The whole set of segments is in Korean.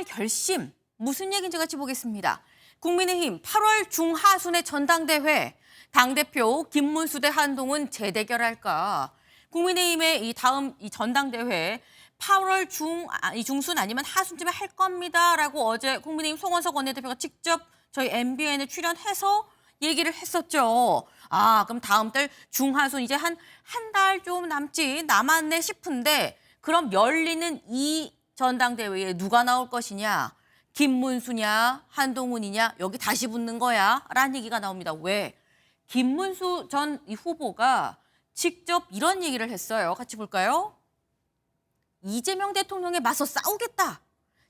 출마할 결심, 무슨 얘기인지 같이 보겠습니다. 국민의힘 8월 중하순의 전당대회, 당대표 김문수 대 한동훈 재대결할까? 국민의힘의 이 다음 이 전당대회 8월 중순 아니면 하순쯤에 할 겁니다라고 어제 국민의힘 송원석 원내대표가 직접 저희 MBN에 출연해서 얘기를 했었죠. 그럼 다음 달 중하순 이제 한 달 좀 남았네 싶은데 그럼 열리는 이 전당대회에 누가 나올 것이냐? 김문수냐 한동훈이냐 여기 다시 붙는 거야? 라는 얘기가 나옵니다. 왜? 김문수 전 이 후보가 직접 이런 얘기를 했어요. 같이 볼까요? 이재명 대통령에 맞서 싸우겠다.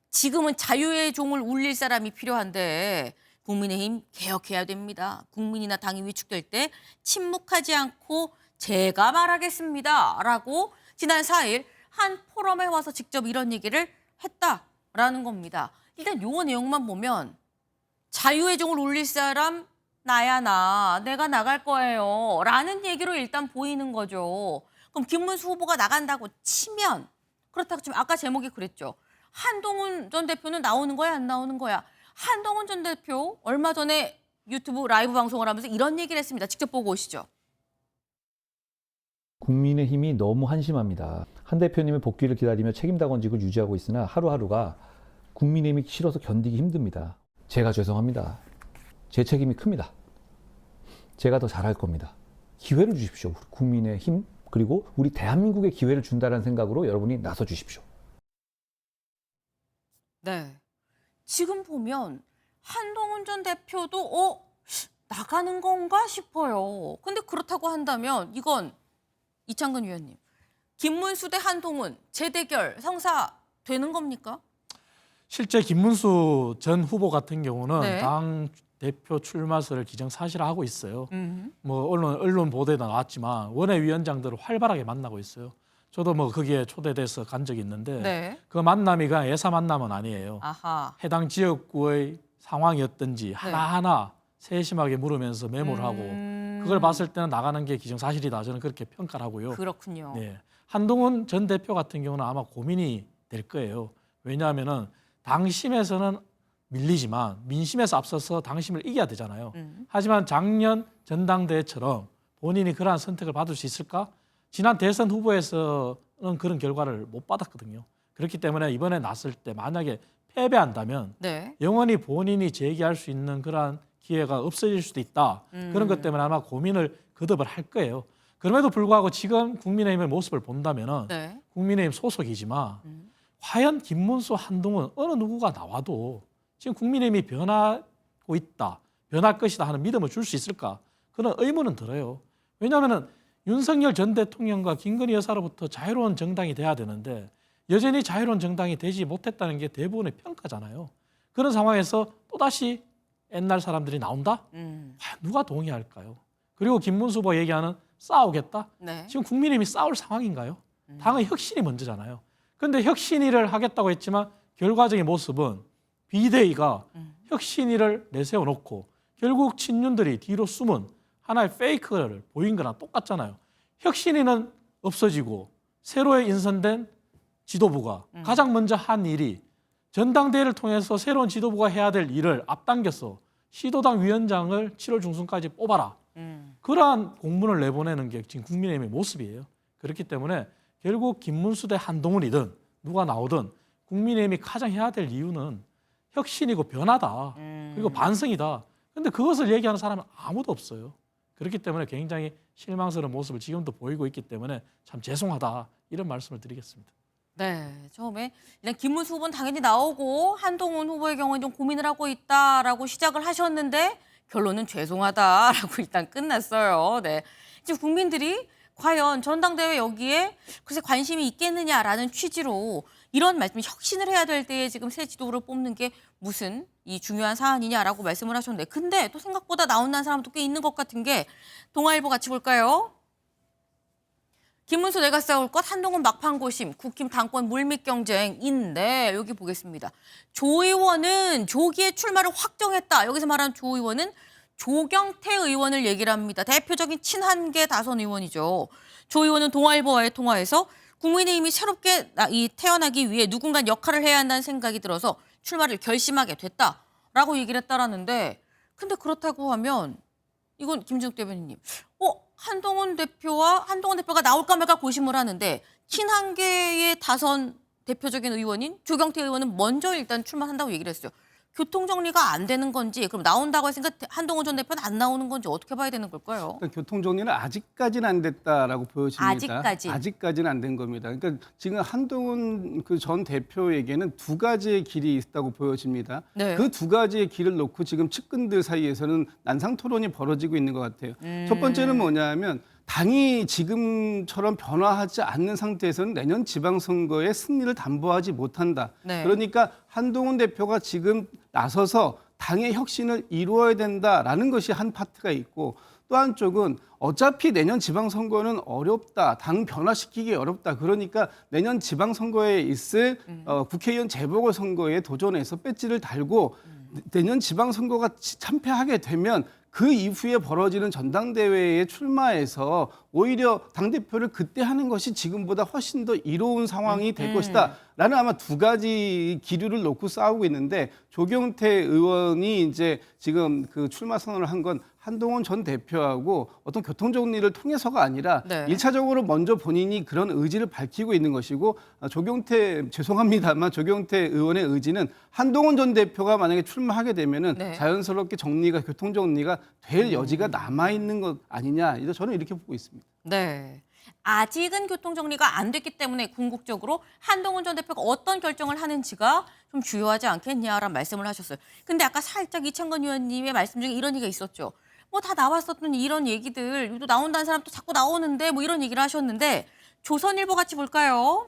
지금은 자유의 종을 울릴 사람이 필요한데 국민의힘 개혁해야 됩니다. 국민이나 당이 위축될 때 침묵하지 않고 제가 말하겠습니다. 라고 지난 4일 한 포럼에 와서 직접 이런 얘기를 했다라는 겁니다. 일단 요 내용만 보면 자유의 종을 울릴 사람 나야 내가 나갈 거예요. 라는 얘기로 일단 보이는 거죠. 그럼 김문수 후보가 나간다고 치면 그렇다고 치면 아까 제목이 그랬죠. 한동훈 전 대표는 나오는 거야 안 나오는 거야. 한동훈 전 대표 얼마 전에 유튜브 라이브 방송을 하면서 이런 얘기를 했습니다. 직접 보고 오시죠. 국민의힘이 너무 한심합니다. 한 대표님의 복귀를 기다리며 책임당원직을 유지하고 있으나 하루하루가 국민의힘이 싫어서 견디기 힘듭니다. 제가 죄송합니다. 제 책임이 큽니다. 제가 더 잘할 겁니다. 기회를 주십시오. 국민의힘 그리고 우리 대한민국에 기회를 준다는 생각으로 여러분이 나서 주십시오. 네. 지금 보면 한동훈 전 대표도 나가는 건가 싶어요. 근데 그렇다고 한다면 이건 이창근 위원님, 김문수 대 한동훈 재대결 성사되는 겁니까? 실제 김문수 전 후보 같은 경우는 네. 당 대표 출마설을 기정사실화하고 있어요. 뭐 언론 보도에도 나왔지만 원외위원장들을 활발하게 만나고 있어요. 저도 뭐 거기에 초대돼서 간 적이 있는데 네. 그 만남이 그냥 예사 만남은 아니에요. 아하. 해당 지역구의 상황이 어떤지 하나하나 세심하게 물으면서 메모를 하고 그걸 봤을 때는 나가는 게 기정사실이다. 저는 그렇게 평가를 하고요. 그렇군요. 네. 한동훈 전 대표 같은 경우는 아마 고민이 될 거예요. 왜냐하면은 당심에서는 밀리지만 민심에서 앞서서 당심을 이겨야 되잖아요. 하지만 작년 전당대회처럼 본인이 그러한 선택을 받을 수 있을까? 지난 대선 후보에서는 그런 결과를 못 받았거든요. 그렇기 때문에 이번에 났을 때 만약에 패배한다면 네. 영원히 본인이 재기할 수 있는 그러한 기회가 없어질 수도 있다. 그런 것 때문에 아마 고민을 거듭을 할 거예요. 그럼에도 불구하고 지금 국민의힘의 모습을 본다면은 네. 국민의힘 소속이지만 과연 김문수, 한동훈 어느 누구가 나와도 지금 국민의힘이 변하고 있다, 변할 것이다 하는 믿음을 줄 수 있을까? 그런 의문은 들어요. 왜냐하면 윤석열 전 대통령과 김건희 여사로부터 자유로운 정당이 돼야 되는데 여전히 자유로운 정당이 되지 못했다는 게 대부분의 평가잖아요. 그런 상황에서 또다시 옛날 사람들이 나온다? 과연 누가 동의할까요? 그리고 김문수 후보 얘기하는 싸우겠다? 네. 지금 국민의힘이 싸울 상황인가요? 당의 혁신이 먼저잖아요. 그런데 혁신위를 하겠다고 했지만 결과적인 모습은 비대위가 혁신위를 내세워놓고 결국 친윤들이 뒤로 숨은 하나의 페이크를 보인 거랑 똑같잖아요. 혁신위는 없어지고 새로 인선된 지도부가 가장 먼저 한 일이 전당대회를 통해서 새로운 지도부가 해야 될 일을 앞당겨서 시도당 위원장을 7월 중순까지 뽑아라. 그러한 공문을 내보내는 게 지금 국민의힘의 모습이에요. 그렇기 때문에 결국 김문수 대 한동훈이든 누가 나오든 국민의힘이 가장 해야 될 이유는 혁신이고 변화다. 그리고 반성이다. 그런데 그것을 얘기하는 사람은 아무도 없어요. 그렇기 때문에 굉장히 실망스러운 모습을 지금도 보이고 있기 때문에 참 죄송하다. 이런 말씀을 드리겠습니다. 네, 처음에 일단 김문수 후보는 당연히 나오고 한동훈 후보의 경우는 좀 고민을 하고 있다라고 시작을 하셨는데 결론은 죄송하다라고 일단 끝났어요. 네, 지금 국민들이 과연 전당대회 여기에 글쎄 관심이 있겠느냐라는 취지로 이런 말씀, 혁신을 해야 될 때에 지금 새 지도부를 뽑는 게 무슨 이 중요한 사안이냐라고 말씀을 하셨는데 근데 또 생각보다 나온다는 사람도 꽤 있는 것 같은 게 동아일보 같이 볼까요? 김문수 내가 싸울 것, 한동훈 막판 고심, 국힘 당권 물밑 경쟁인데 여기 보겠습니다. 조 의원은 조기에 출마를 확정했다. 여기서 말하는 조 의원은 조경태 의원을 얘기를 합니다. 대표적인 친한계 다선 의원이죠. 조 의원은 동아일보와의 통화에서 국민의힘이 새롭게 태어나기 위해 누군가 역할을 해야 한다는 생각이 들어서 출마를 결심하게 됐다라고 얘기를 했다라는데 근데 그렇다고 하면 이건 김진욱 대변인님, 한동훈 대표가 나올까 말까 고심을 하는데 친한계의 다선 대표적인 의원인 조경태 의원은 먼저 일단 출마한다고 얘기를 했어요. 교통 정리가 안 되는 건지 그럼 나온다고 했으니까 한동훈 전 대표는 안 나오는 건지 어떻게 봐야 되는 걸까요? 그러니까 교통 정리는 아직까지는 안 됐다라고 보여집니다. 아직까지는 안 된 겁니다. 그러니까 지금 한동훈 그 전 대표에게는 두 가지의 길이 있다고 보여집니다. 네. 그 두 가지의 길을 놓고 지금 측근들 사이에서는 난상 토론이 벌어지고 있는 것 같아요. 첫 번째는 뭐냐면 당이 지금처럼 변화하지 않는 상태에서는 내년 지방선거의 승리를 담보하지 못한다. 네. 그러니까 한동훈 대표가 지금 나서서 당의 혁신을 이루어야 된다라는 것이 한 파트가 있고 또 한쪽은 어차피 내년 지방선거는 어렵다. 당 변화시키기 어렵다. 그러니까 내년 지방선거에 있을 국회의원 재보궐선거에 도전해서 배지를 달고 내년 지방선거가 참패하게 되면 그 이후에 벌어지는 전당대회에 출마해서 오히려 당대표를 그때 하는 것이 지금보다 훨씬 더 이로운 상황이 될 것이다. 라는 아마 두 가지 기류를 놓고 싸우고 있는데 조경태 의원이 이제 지금 그 출마 선언을 한 건 한동훈 전 대표하고 어떤 교통 정리를 통해서가 아니라 네. 1차적으로 먼저 본인이 그런 의지를 밝히고 있는 것이고 죄송합니다만 조경태 의원의 의지는 한동훈 전 대표가 만약에 출마하게 되면은 네. 자연스럽게 교통 정리가 될 여지가 남아 있는 것 아니냐. 저는 이렇게 보고 있습니다. 네. 아직은 교통 정리가 안 됐기 때문에 궁극적으로 한동훈 전 대표가 어떤 결정을 하는지가 좀 주요하지 않겠냐라는 말씀을 하셨어요. 근데 아까 살짝 이창건 의원님의 말씀 중에 이런 얘기가 있었죠. 뭐 다 나왔었던 이런 얘기들, 또 나온다는 사람 또 자꾸 나오는데 뭐 이런 얘기를 하셨는데 조선일보 같이 볼까요?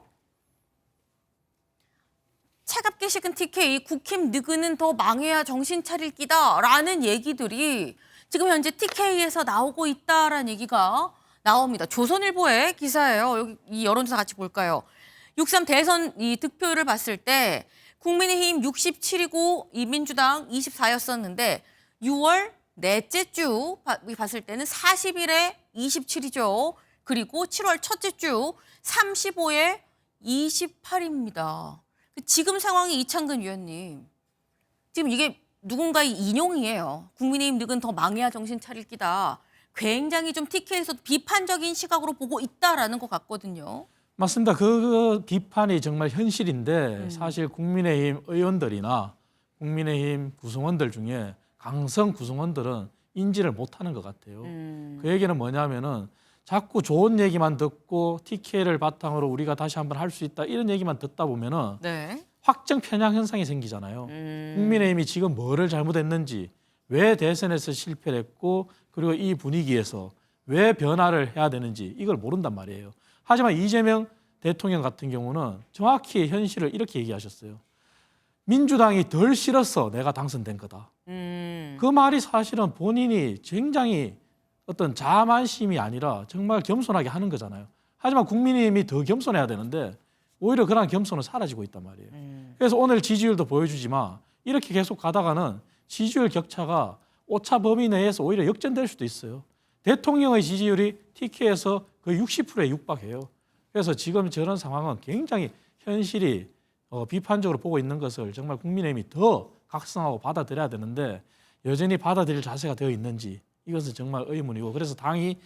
차갑게 식은 TK, 국힘 느그는 더 망해야 정신 차릴 끼다라는 얘기들이 지금 현재 TK에서 나오고 있다라는 얘기가 나옵니다. 조선일보의 기사예요. 여기 이 여론조사 같이 볼까요? 6.3 대선 이 득표율을 봤을 때 국민의힘 67이고 이 민주당 24였었는데 6월 넷째 주 봤을 때는 41에 27이죠. 그리고 7월 첫째 주 35에 28입니다. 지금 상황이 이창근 위원님. 지금 이게 누군가의 인용이에요. 국민의힘 늑은 더 망해야 정신 차릴 끼다. 굉장히 좀 TK에서 비판적인 시각으로 보고 있다라는 것 같거든요. 맞습니다. 그 비판이 정말 현실인데 사실 국민의힘 의원들이나 국민의힘 구성원들 중에 강성 구성원들은 인지를 못하는 것 같아요. 그 얘기는 뭐냐면은 자꾸 좋은 얘기만 듣고 TK를 바탕으로 우리가 다시 한번 할 수 있다 이런 얘기만 듣다 보면은 네. 확정 편향 현상이 생기잖아요. 국민의힘이 지금 뭐를 잘못했는지, 왜 대선에서 실패를 했고, 그리고 이 분위기에서 왜 변화를 해야 되는지 이걸 모른단 말이에요. 하지만 이재명 대통령 같은 경우는 정확히 현실을 이렇게 얘기하셨어요. 민주당이 덜 싫어서 내가 당선된 거다. 그 말이 사실은 본인이 굉장히 어떤 자만심이 아니라 정말 겸손하게 하는 거잖아요. 하지만 국민의힘이 더 겸손해야 되는데 오히려 그런 겸손은 사라지고 있단 말이에요. 그래서 오늘 지지율도 보여주지만 이렇게 계속 가다가는 지지율 격차가 오차 범위 내에서 오히려 역전될 수도 있어요. 대통령의 지지율이 TK에서 거의 60%에 육박해요. 그래서 지금 저런 상황은 굉장히 현실이 비판적으로 보고 있는 것을 정말 국민의힘이 더 각성하고 받아들여야 되는데 여전히 받아들일 자세가 되어 있는지 이것은 정말 의문이고 그래서 당이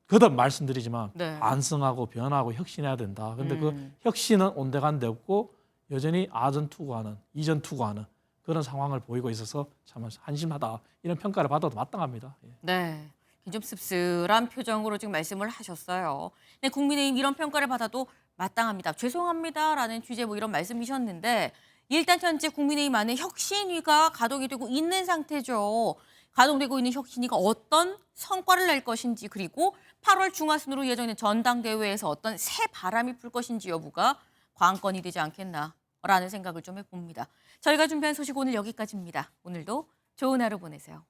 거듭 말씀드리지만 네. 안성하고 변화하고 혁신해야 된다. 그런데 그 혁신은 온데간데 없고 여전히 아전 투구하는, 이전 투구하는 그런 상황을 보이고 있어서 참 한심하다. 이런 평가를 받아도 마땅합니다. 예. 네. 좀 씁쓸한 표정으로 지금 말씀을 하셨어요. 네, 국민의힘 이런 평가를 받아도 마땅합니다. 죄송합니다라는 취지의 뭐 이런 말씀이셨는데 일단 현재 국민의힘 안에 혁신위가 가동이 되고 있는 상태죠. 가동되고 있는 혁신위가 어떤 성과를 낼 것인지 그리고 8월 중하순으로 예정된 전당대회에서 어떤 새 바람이 불 것인지 여부가 관건이 되지 않겠나라는 생각을 좀 해봅니다. 저희가 준비한 소식 오늘 여기까지입니다. 오늘도 좋은 하루 보내세요.